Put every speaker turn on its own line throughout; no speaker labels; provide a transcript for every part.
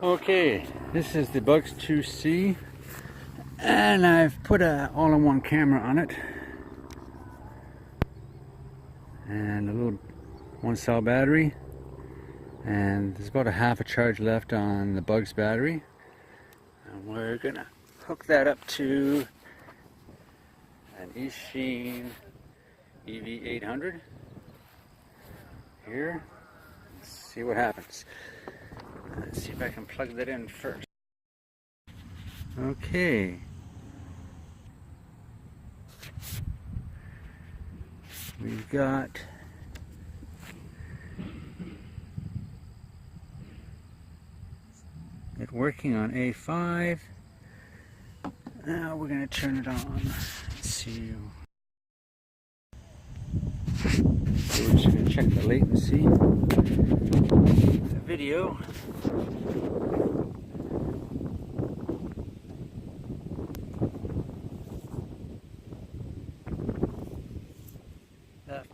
Okay, this is the Bugs 2C, and I've put a all-in-one camera on it, and a little one-cell battery, and there's about a half a charge left on the Bugs battery, and we're gonna hook that up to an Eachine EV800 here. Let's see what happens. Let's see if I can plug that in first. Okay. We've got it working on A5. Now we're going to turn it on. Let's see. So we're just going to check the latency. The video. Left,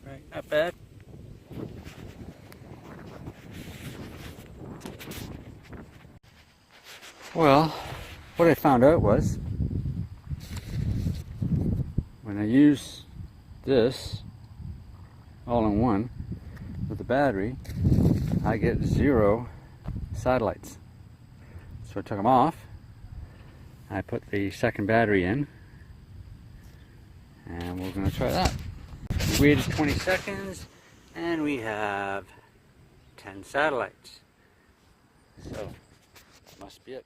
right, not bad. Well, what I found out was when I use this all-in-one with the battery, I get 0 satellites. So I took them off. I put the second battery in, and we're going to try that. We waited 20 seconds, and we have 10 satellites. So, must be it.